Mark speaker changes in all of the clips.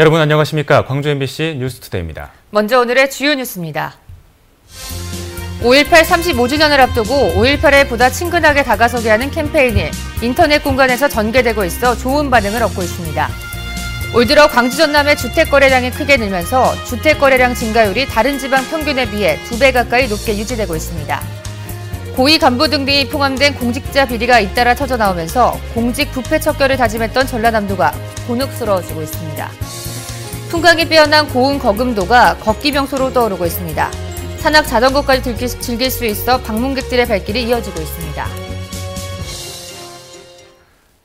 Speaker 1: 여러분 안녕하십니까? 광주 MBC 뉴스투데이입니다.
Speaker 2: 먼저 오늘의 주요 뉴스입니다. 5.18 35주년을 앞두고 5.18에 보다 친근하게 다가서게 하는 캠페인이 인터넷 공간에서 전개되고 있어 좋은 반응을 얻고 있습니다. 올 들어 광주 전남의 주택거래량이 크게 늘면서 주택거래량 증가율이 다른 지방 평균에 비해 2배 가까이 높게 유지되고 있습니다. 고위 간부 등이 포함된 공직자 비리가 잇따라 터져나오면서 공직 부패 척결을 다짐했던 전라남도가 곤혹스러워지고 있습니다. 풍광이 빼어난 고운 거금도가 걷기 명소로 떠오르고 있습니다. 산악 자전거까지 즐길 수 있어 방문객들의 발길이 이어지고 있습니다.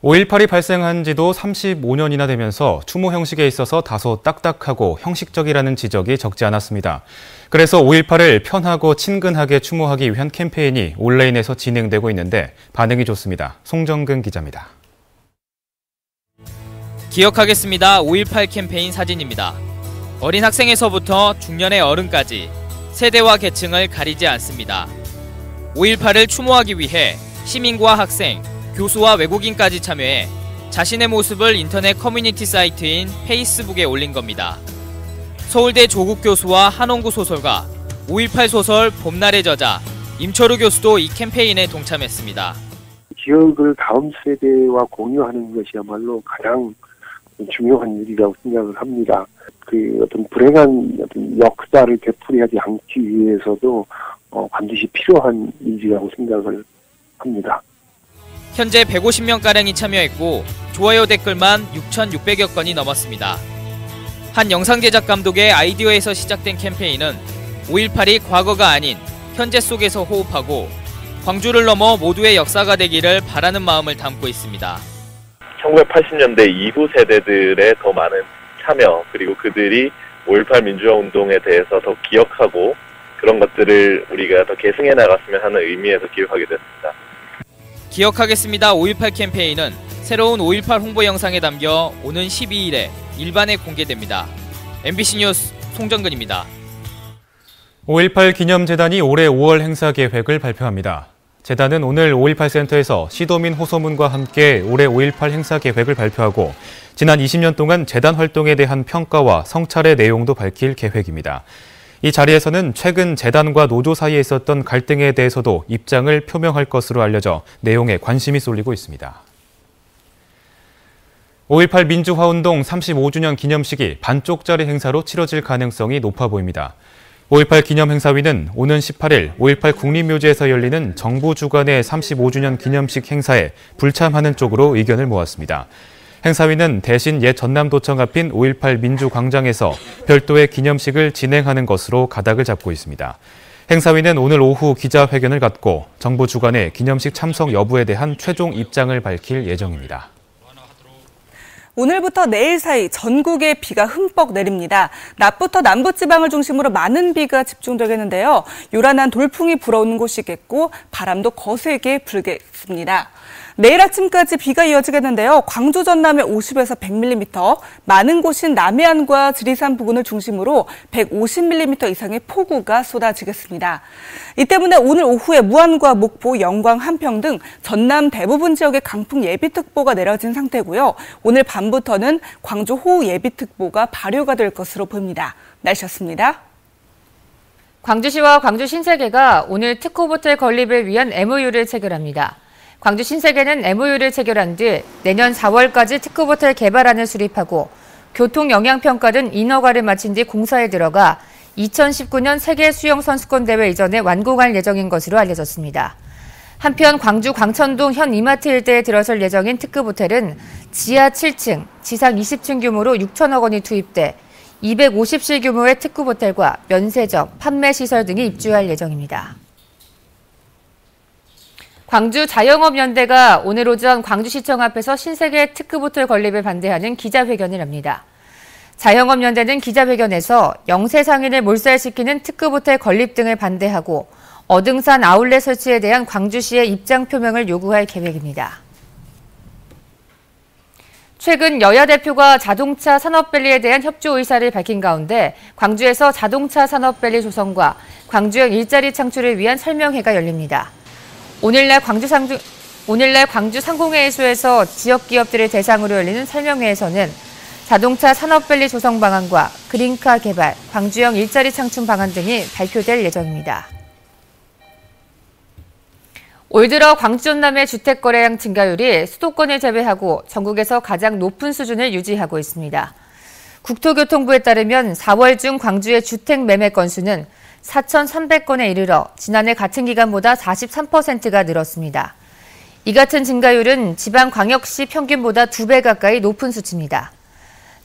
Speaker 1: 5.18이 발생한 지도 35년이나 되면서 추모 형식에 있어서 다소 딱딱하고 형식적이라는 지적이 적지 않았습니다. 그래서 5.18을 편하고 친근하게 추모하기 위한 캠페인이 온라인에서 진행되고 있는데 반응이 좋습니다. 송정근 기자입니다.
Speaker 3: 기억하겠습니다. 5.18 캠페인 사진입니다. 어린 학생에서부터 중년의 어른까지 세대와 계층을 가리지 않습니다. 5.18을 추모하기 위해 시민과 학생, 교수와 외국인까지 참여해 자신의 모습을 인터넷 커뮤니티 사이트인 페이스북에 올린 겁니다. 서울대 조국 교수와 한홍구 소설가, 5.18 소설 봄날의 저자 임철우 교수도 이 캠페인에 동참했습니다.
Speaker 4: 기억을 다음 세대와 공유하는 것이야말로 가장 중요한 일이라고 생각을 합니다. 어떤 불행한 어떤 역사를 되풀이하지 않기 위해서도 반드시 필요한 일이라고 생각을 합니다.
Speaker 3: 현재 150명가량이 참여했고 좋아요 댓글만 6,600여 건이 넘었습니다. 한 영상 제작 감독의 아이디어에서 시작된 캠페인은 5.18이 과거가 아닌 현재 속에서 호흡하고 광주를 넘어 모두의 역사가 되기를 바라는 마음을 담고 있습니다.
Speaker 5: 1980년대 이후 세대들의 더 많은 참여, 그리고 그들이 5.18 민주화운동에 대해서 더 기억하고 그런 것들을 우리가 더 계승해 나갔으면 하는 의미에서 기억하게 됐습니다.
Speaker 3: 기억하겠습니다. 5.18 캠페인은 새로운 5.18 홍보 영상에 담겨 오는 12일에 일반에 공개됩니다. MBC 뉴스 송정근입니다.
Speaker 1: 5.18 기념재단이 올해 5월 행사 계획을 발표합니다. 재단은 오늘 5.18 센터에서 시도민 호소문과 함께 올해 5.18 행사 계획을 발표하고 지난 20년 동안 재단 활동에 대한 평가와 성찰의 내용도 밝힐 계획입니다. 이 자리에서는 최근 재단과 노조 사이에 있었던 갈등에 대해서도 입장을 표명할 것으로 알려져 내용에 관심이 쏠리고 있습니다. 5.18 민주화운동 35주년 기념식이 반쪽짜리 행사로 치러질 가능성이 높아 보입니다. 5.18 기념행사위는 오는 18일 5.18 국립묘지에서 열리는 정부 주관의 35주년 기념식 행사에 불참하는 쪽으로 의견을 모았습니다. 행사위는 대신 옛 전남도청 앞인 5.18 민주광장에서 별도의 기념식을 진행하는 것으로 가닥을 잡고 있습니다. 행사위는 오늘 오후 기자회견을 갖고 정부 주관의 기념식 참석 여부에 대한 최종 입장을 밝힐 예정입니다.
Speaker 6: 오늘부터 내일 사이 전국에 비가 흠뻑 내립니다. 낮부터 남부지방을 중심으로 많은 비가 집중되겠는데요. 요란한 돌풍이 불어오는 곳이겠고 바람도 거세게 불겠습니다. 내일 아침까지 비가 이어지겠는데요. 광주 전남에 50에서 100mm, 많은 곳인 남해안과 지리산 부근을 중심으로 150mm 이상의 폭우가 쏟아지겠습니다. 이 때문에 오늘 오후에 무안과 목포, 영광, 한평 등 전남 대부분 지역에 강풍 예비특보가 내려진 상태고요. 오늘 밤부터는 광주 호우 예비특보가 발효가 될 것으로 보입니다. 날씨였습니다.
Speaker 2: 광주시와 광주 신세계가 오늘 특호호텔 건립을 위한 MOU를 체결합니다. 광주 신세계는 MOU를 체결한 뒤 내년 4월까지 특급호텔 개발안을 수립하고 교통영향평가 등 인허가를 마친 뒤 공사에 들어가 2019년 세계 수영 선수권 대회 이전에 완공할 예정인 것으로 알려졌습니다. 한편 광주 광천동 현 이마트 일대에 들어설 예정인 특급호텔은 지하 7층, 지상 20층 규모로 6천억 원이 투입돼 250실 규모의 특급호텔과 면세점, 판매시설 등이 입주할 예정입니다. 광주 자영업연대가 오늘 오전 광주시청 앞에서 신세계 특급호텔 건립을 반대하는 기자회견을 합니다. 자영업연대는 기자회견에서 영세상인을 몰살시키는 특급호텔 건립 등을 반대하고 어등산 아울렛 설치에 대한 광주시의 입장 표명을 요구할 계획입니다. 최근 여야 대표가 자동차 산업밸리에 대한 협조 의사를 밝힌 가운데 광주에서 자동차 산업밸리 조성과 광주형 일자리 창출을 위한 설명회가 열립니다. 오늘날 광주 상공회의소에서 지역 기업들을 대상으로 열리는 설명회에서는 자동차 산업밸리 조성 방안과 그린카 개발, 광주형 일자리 창출 방안 등이 발표될 예정입니다. 올 들어 광주 전남의 주택 거래량 증가율이 수도권을 제외하고 전국에서 가장 높은 수준을 유지하고 있습니다. 국토교통부에 따르면 4월 중 광주의 주택 매매 건수는 4,300건에 이르러 지난해 같은 기간보다 43%가 늘었습니다. 이 같은 증가율은 지방광역시 평균보다 2배 가까이 높은 수치입니다.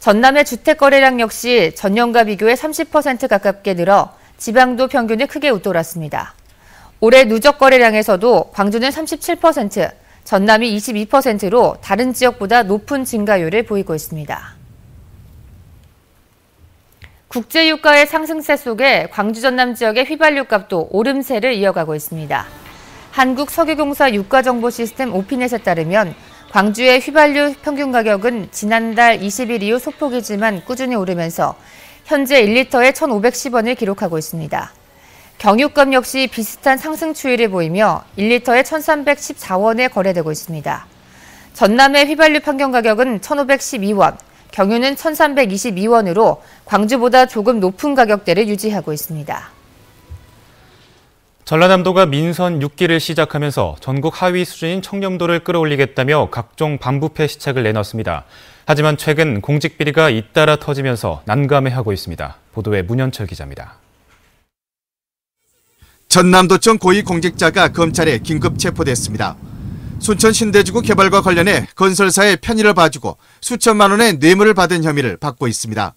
Speaker 2: 전남의 주택 거래량 역시 전년과 비교해 30% 가깝게 늘어 지방도 평균을 크게 웃돌았습니다. 올해 누적 거래량에서도 광주는 37%, 전남이 22%로 다른 지역보다 높은 증가율을 보이고 있습니다. 국제유가의 상승세 속에 광주 전남 지역의 휘발유값도 오름세를 이어가고 있습니다. 한국석유공사 유가정보시스템 오피넷에 따르면 광주의 휘발유 평균 가격은 지난달 20일 이후 소폭이지만 꾸준히 오르면서 현재 1리터에 1,510원을 기록하고 있습니다. 경유값 역시 비슷한 상승 추이를 보이며 1리터에 1,314원에 거래되고 있습니다. 전남의 휘발유 평균 가격은 1,512원, 경유는 1,322원으로 광주보다 조금 높은 가격대를 유지하고 있습니다.
Speaker 1: 전라남도가 민선 6기를 시작하면서 전국 하위 수준인 청렴도를 끌어올리겠다며 각종 반부패 시책을 내놨습니다. 하지만 최근 공직 비리가 잇따라 터지면서 난감해하고 있습니다. 보도에 문현철 기자입니다.
Speaker 7: 전남도청 고위공직자가 검찰에 긴급 체포됐습니다. 순천 신대지구 개발과 관련해 건설사의 편의를 봐주고 수천만 원의 뇌물을 받은 혐의를 받고 있습니다.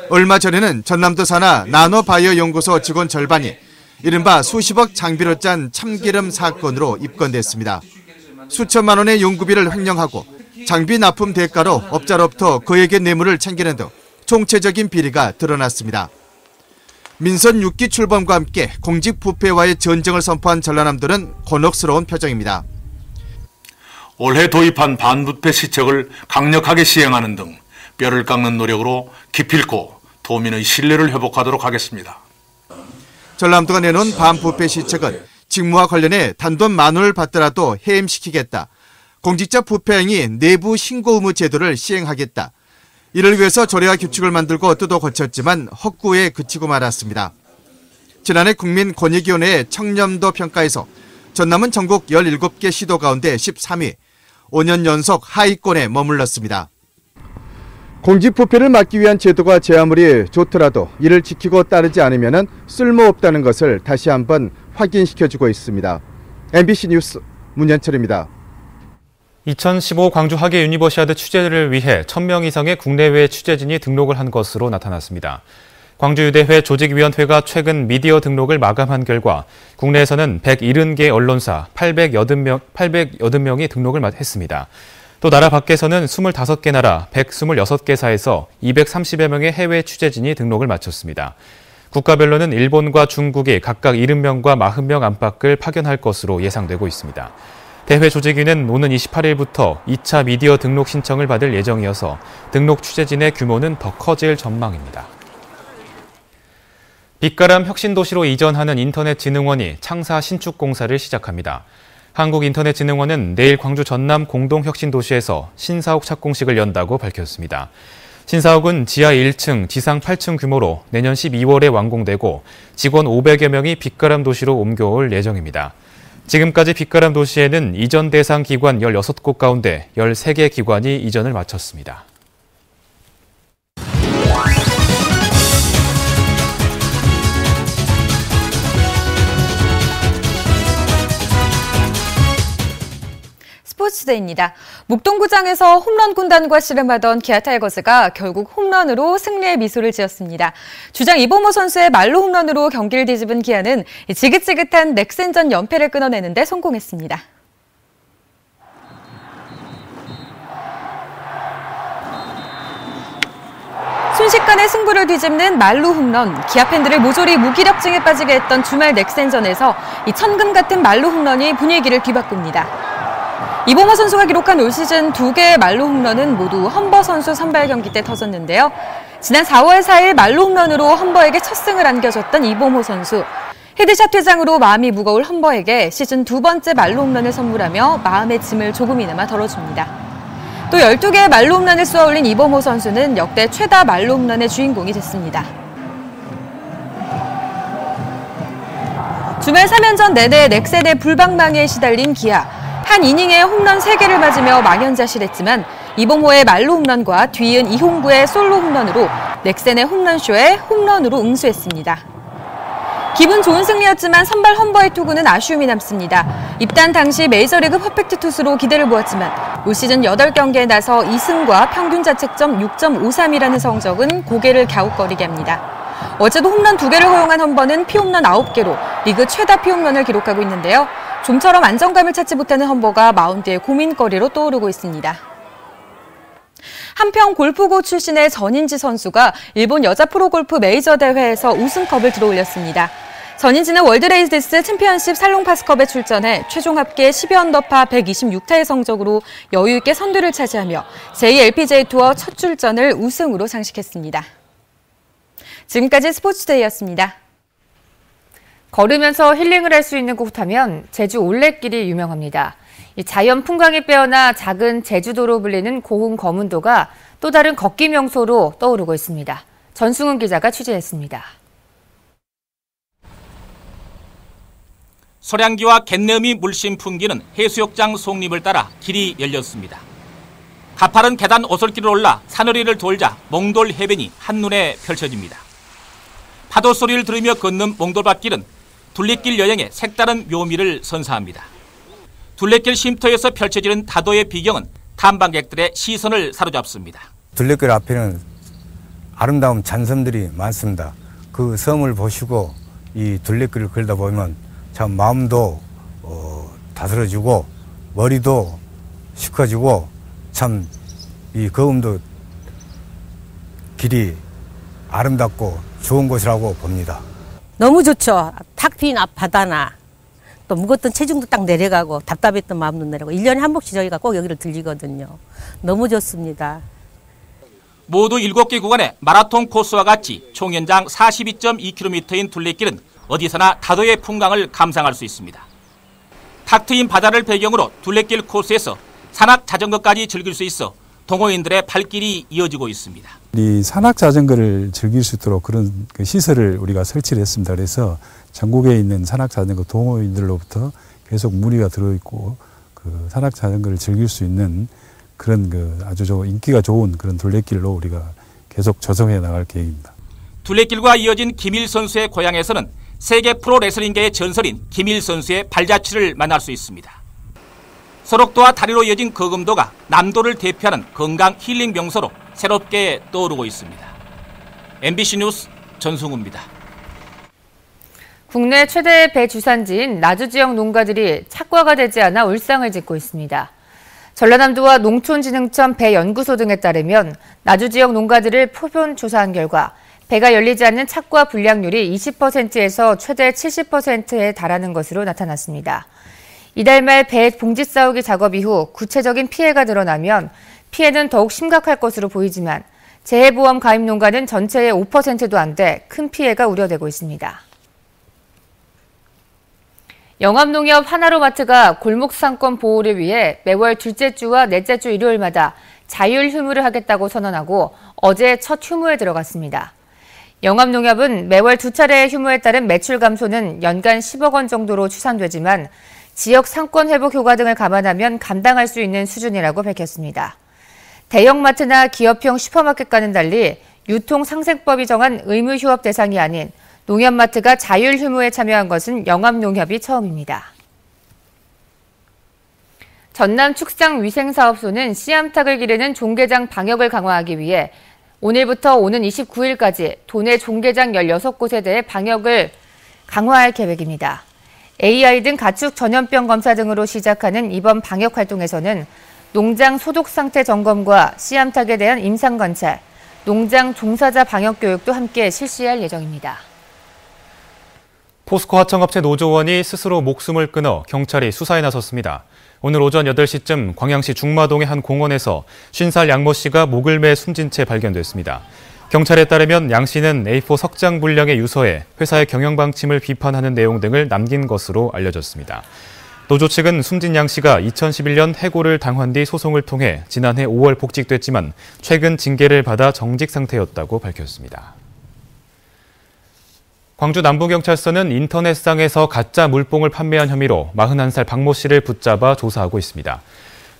Speaker 7: 얼마 전에는 전남도 산하 나노바이오 연구소 직원 절반이 이른바 수십억 장비로 짠 참기름 사건으로 입건됐습니다. 수천만 원의 연구비를 횡령하고 장비 납품 대가로 업자로부터 그에게 뇌물을 챙기는 등 총체적인 비리가 드러났습니다. 민선 6기 출범과 함께 공직 부패와의 전쟁을 선포한 전라남도는 곤혹스러운 표정입니다.
Speaker 8: 올해 도입한 반부패 시책을 강력하게 시행하는 등 뼈를 깎는 노력으로 기필코 도민의 신뢰를 회복하도록 하겠습니다.
Speaker 7: 전남도가 내놓은 반부패 시책은 직무와 관련해 단돈 10,000원을 받더라도 해임시키겠다. 공직자 부패 행위 내부 신고 의무 제도를 시행하겠다. 이를 위해서 조례와 규칙을 만들고 뜯어 고쳤지만 헛구에 그치고 말았습니다. 지난해 국민권익위원회 청렴도 평가에서 전남은 전국 17개 시도 가운데 13위, 5년 연속 하위권에 머물렀습니다. 공직 부패를 막기 위한 제도가 제 아무리 좋더라도 이를 지키고 따르지 않으면 쓸모없다는 것을 다시 한번 확인시켜주고 있습니다. MBC 뉴스 문현철입니다.
Speaker 1: 2015 광주 하계 유니버시아드 취재를 위해 1,000명 이상의 국내외 취재진이 등록을 한 것으로 나타났습니다. 광주유대회 조직위원회가 최근 미디어 등록을 마감한 결과 국내에서는 170개 언론사 880명이 등록을 했습니다. 또 나라 밖에서는 25개 나라 126개사에서 230여 명의 해외 취재진이 등록을 마쳤습니다. 국가별로는 일본과 중국이 각각 70명과 40명 안팎을 파견할 것으로 예상되고 있습니다. 대회 조직위는 오는 28일부터 2차 미디어 등록 신청을 받을 예정이어서 등록 취재진의 규모는 더 커질 전망입니다. 빛가람 혁신도시로 이전하는 인터넷진흥원이 창사 신축공사를 시작합니다. 한국인터넷진흥원은 내일 광주 전남 공동혁신도시에서 신사옥 착공식을 연다고 밝혔습니다. 신사옥은 지하 1층, 지상 8층 규모로 내년 12월에 완공되고 직원 500여 명이 빛가람 도시로 옮겨올 예정입니다. 지금까지 빛가람 도시에는 이전 대상 기관 16곳 가운데 13개 기관이 이전을 마쳤습니다.
Speaker 9: 스포츠데이입니다. 목동구장에서 홈런 군단과 씨름하던 기아 타이거즈가 결국 홈런으로 승리의 미소를 지었습니다. 주장 이범호 선수의 말로 홈런으로 경기를 뒤집은 기아는 지긋지긋한 넥센전 연패를 끊어내는데 성공했습니다. 순식간에 승부를 뒤집는 말로 홈런, 기아 팬들을 모조리 무기력증에 빠지게 했던 주말 넥센전에서 이 천금 같은 말로 홈런이 분위기를 뒤바꿉니다. 이범호 선수가 기록한 올 시즌 2개의 말로 홈런은 모두 험버 선수 선발 경기 때 터졌는데요. 지난 4월 4일 말로 홈런으로 험버에게 첫 승을 안겨줬던 이범호 선수. 헤드샷 퇴장으로 마음이 무거울 험버에게 시즌 2번째 말로 홈런을 선물하며 마음의 짐을 조금이나마 덜어줍니다. 또 12개의 말로 홈런을 쏘아올린 이범호 선수는 역대 최다 말로 홈런의 주인공이 됐습니다. 주말 3연전 내내 넥센의 불방망이에 시달린 기아. 한 이닝에 홈런 3개를 맞으며 망연자실했지만 이범호의 말로 홈런과 뒤이은 이홍구의 솔로 홈런으로 넥센의 홈런쇼에 홈런으로 응수했습니다. 기분 좋은 승리였지만 선발 험버의 투구는 아쉬움이 남습니다. 입단 당시 메이저리그 퍼펙트 투수로 기대를 모았지만 올 시즌 8경기에 나서 2승과 평균 자책점 6.53이라는 성적은 고개를 갸웃거리게 합니다. 어제도 홈런 2개를 허용한 험버는 피홈런 9개로 리그 최다 피홈런을 기록하고 있는데요. 좀처럼 안정감을 찾지 못하는 험버가 마운드의 고민거리로 떠오르고 있습니다. 한편 골프고 출신의 전인지 선수가 일본 여자 프로골프 메이저 대회에서 우승컵을 들어올렸습니다. 전인지는 월드레이디스 챔피언십 살롱파스컵에 출전해 최종 합계 12언더파 126타의 성적으로 여유 있게 선두를 차지하며 JLPGA 투어 첫 출전을 우승으로 장식했습니다. 지금까지 스포츠데이였습니다.
Speaker 2: 걸으면서 힐링을 할 수 있는 곳 하면 제주 올레길이 유명합니다. 이 자연 풍광이 빼어나 작은 제주도로 불리는 고흥 거문도가 또 다른 걷기 명소로 떠오르고 있습니다. 전승훈 기자가 취재했습니다.
Speaker 10: 소량기와 갯내음이 물씬 풍기는 해수욕장 속립을 따라 길이 열렸습니다. 가파른 계단 오솔길을 올라 산허리를 돌자 몽돌 해변이 한눈에 펼쳐집니다. 파도 소리를 들으며 걷는 몽돌밭길은 둘레길 여행의 색다른 묘미를 선사합니다. 둘레길 쉼터에서 펼쳐지는 다도의 비경은 탐방객들의 시선을 사로잡습니다.
Speaker 11: 둘레길 앞에는 아름다운 잔섬들이 많습니다. 그 섬을 보시고 이 둘레길을 걸다 보면 참 마음도 다스러지고 머리도 시커지고 참 이 거음도 길이 아름답고 좋은 곳이라고 봅니다.
Speaker 12: 너무 좋죠. 탁 트인 앞바다나 또 무거웠던 체중도 딱 내려가고 답답했던 마음도 내려가고 1년에 한 번씩 저희가 꼭 여기를 들리거든요. 너무 좋습니다.
Speaker 10: 모두 7개 구간의 마라톤 코스와 같이 총 연장 42.2km인 둘레길은 어디서나 다도의 풍광을 감상할 수 있습니다. 탁 트인 바다를 배경으로 둘레길 코스에서 산악 자전거까지 즐길 수 있어 동호인들의 발길이 이어지고 있습니다.
Speaker 13: 이 산악 자전거를 즐길 수 있도록 그런 시설을 우리가 설치를 했습니다. 그래서 전국에 있는 산악 자전거 동호인들로부터 계속 문의가 들어있고 그 산악 자전거를 즐길 수 있는 그런 아주 인기가 좋은 그런 둘레길로 우리가 계속 조성해 나갈 계획입니다.
Speaker 10: 둘레길과 이어진 김일 선수의 고향에서는 세계 프로레슬링계의 전설인 김일 선수의 발자취를 만날 수 있습니다. 서록도와 다리로 이어진 거금도가 남도를 대표하는 건강 힐링 명소로 새롭게 떠오르고 있습니다. MBC 뉴스 전승우입니다.
Speaker 2: 국내 최대의 배 주산지인 나주 지역 농가들이 착과가 되지 않아 울상을 짓고 있습니다. 전라남도와 농촌진흥청 배연구소 등에 따르면 나주 지역 농가들을 표본 조사한 결과 배가 열리지 않는 착과 불량률이 20%에서 최대 70%에 달하는 것으로 나타났습니다. 이달 말 배 봉지 싸우기 작업 이후 구체적인 피해가 드러나면 피해는 더욱 심각할 것으로 보이지만 재해보험 가입 농가는 전체의 5%도 안 돼 큰 피해가 우려되고 있습니다. 영암농협 하나로마트가 골목상권 보호를 위해 매월 둘째 주와 넷째 주 일요일마다 자율 휴무를 하겠다고 선언하고 어제 첫 휴무에 들어갔습니다. 영암농협은 매월 2차례의 휴무에 따른 매출 감소는 연간 10억 원 정도로 추산되지만 지역 상권 회복 효과 등을 감안하면 감당할 수 있는 수준이라고 밝혔습니다. 대형마트나 기업형 슈퍼마켓과는 달리 유통상생법이 정한 의무 휴업 대상이 아닌 농협마트가 자율 휴무에 참여한 것은 영암농협이 처음입니다. 전남축산위생사업소는 씨암탉을 기르는 종개장 방역을 강화하기 위해 오늘부터 오는 29일까지 도내 종개장 16곳에 대해 방역을 강화할 계획입니다. AI 등 가축 전염병 검사 등으로 시작하는 이번 방역 활동에서는 농장 소독 상태 점검과 씨암탉에 대한 임상 관찰, 농장 종사자 방역 교육도 함께 실시할 예정입니다.
Speaker 1: 포스코 하청업체 노조원이 스스로 목숨을 끊어 경찰이 수사에 나섰습니다. 오늘 오전 8시쯤 광양시 중마동의 한 공원에서 50살 양모 씨가 목을 매 숨진 채 발견됐습니다. 경찰에 따르면 양 씨는 A4 석장 분량의 유서에 회사의 경영 방침을 비판하는 내용 등을 남긴 것으로 알려졌습니다. 노조 측은 숨진 양 씨가 2011년 해고를 당한 뒤 소송을 통해 지난해 5월 복직됐지만 최근 징계를 받아 정직 상태였다고 밝혔습니다. 광주 남부경찰서는 인터넷상에서 가짜 물뽕을 판매한 혐의로 41살 박모 씨를 붙잡아 조사하고 있습니다.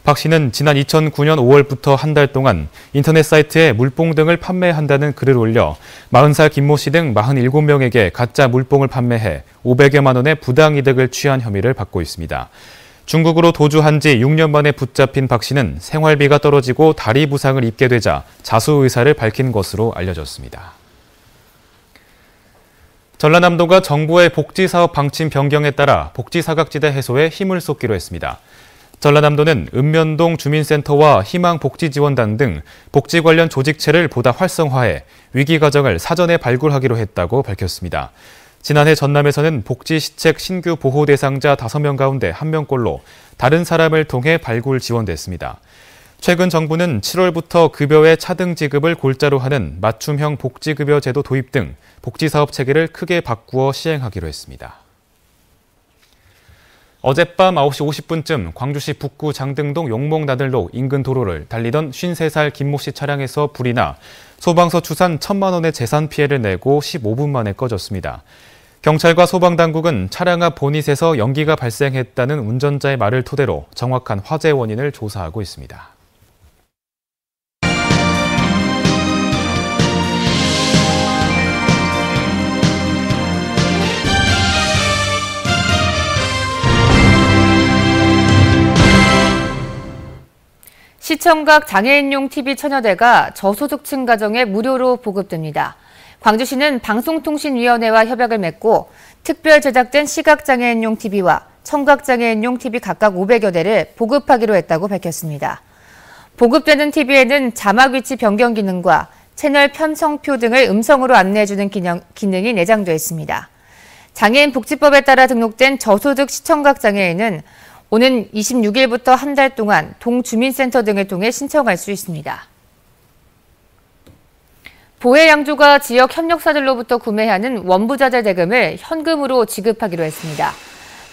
Speaker 1: 박 씨는 지난 2009년 5월부터 한 달 동안 인터넷 사이트에 물뽕 등을 판매한다는 글을 올려 40살 김모 씨 등 47명에게 가짜 물뽕을 판매해 500여만 원의 부당이득을 취한 혐의를 받고 있습니다. 중국으로 도주한 지 6년 만에 붙잡힌 박 씨는 생활비가 떨어지고 다리 부상을 입게 되자 자수 의사를 밝힌 것으로 알려졌습니다. 전라남도가 정부의 복지사업 방침 변경에 따라 복지사각지대 해소에 힘을 쏟기로 했습니다. 전라남도는 읍면동 주민센터와 희망복지지원단 등 복지 관련 조직체를 보다 활성화해 위기 과정을 사전에 발굴하기로 했다고 밝혔습니다. 지난해 전남에서는 복지시책 신규 보호 대상자 5명 가운데 1명꼴로 다른 사람을 통해 발굴 지원됐습니다. 최근 정부는 7월부터 급여의 차등 지급을 골자로 하는 맞춤형 복지급여 제도 도입 등 복지사업 체계를 크게 바꾸어 시행하기로 했습니다. 어젯밤 9시 50분쯤 광주시 북구 장등동 용목나들로 인근 도로를 달리던 53살 김모 씨 차량에서 불이 나 소방서 추산 1,000만 원의 재산 피해를 내고 15분 만에 꺼졌습니다. 경찰과 소방당국은 차량 앞 보닛에서 연기가 발생했다는 운전자의 말을 토대로 정확한 화재 원인을 조사하고 있습니다.
Speaker 2: 시청각 장애인용 TV 천여대가 저소득층 가정에 무료로 보급됩니다. 광주시는 방송통신위원회와 협약을 맺고 특별 제작된 시각장애인용 TV와 청각장애인용 TV 각각 500여 대를 보급하기로 했다고 밝혔습니다. 보급되는 TV에는 자막 위치 변경 기능과 채널 편성표 등을 음성으로 안내해주는 기능이 내장되어 있습니다. 장애인 복지법에 따라 등록된 저소득 시청각 장애인은 오는 26일부터 한 달 동안 동주민센터 등을 통해 신청할 수 있습니다. 보혜양조가 지역 협력사들로부터 구매하는 원부자재 대금을 현금으로 지급하기로 했습니다.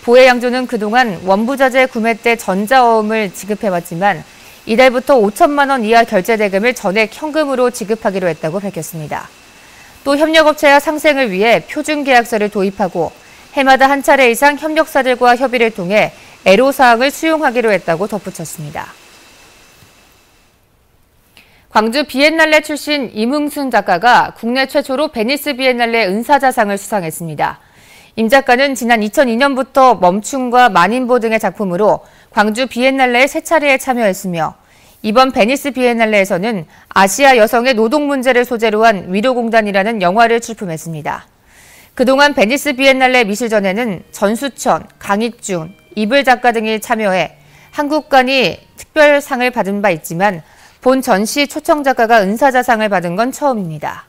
Speaker 2: 보혜양조는 그동안 원부자재 구매 때 전자어음을 지급해왔지만 이달부터 5천만 원 이하 결제 대금을 전액 현금으로 지급하기로 했다고 밝혔습니다. 또 협력업체와 상생을 위해 표준계약서를 도입하고 해마다 한 차례 이상 협력사들과 협의를 통해 애로사항을 수용하기로 했다고 덧붙였습니다. 광주 비엔날레 출신 임흥순 작가가 국내 최초로 베니스 비엔날레 은사자상을 수상했습니다. 임 작가는 지난 2002년부터 멈춤과 만인보 등의 작품으로 광주 비엔날레에 3차례에 참여했으며 이번 베니스 비엔날레에서는 아시아 여성의 노동 문제를 소재로 한 위로공단이라는 영화를 출품했습니다. 그동안 베니스 비엔날레 미술전에는 전수천, 강익준, 이불 작가 등이 참여해 한국관이 특별상을 받은 바 있지만 본 전시 초청 작가가 은사자상을 받은 건 처음입니다.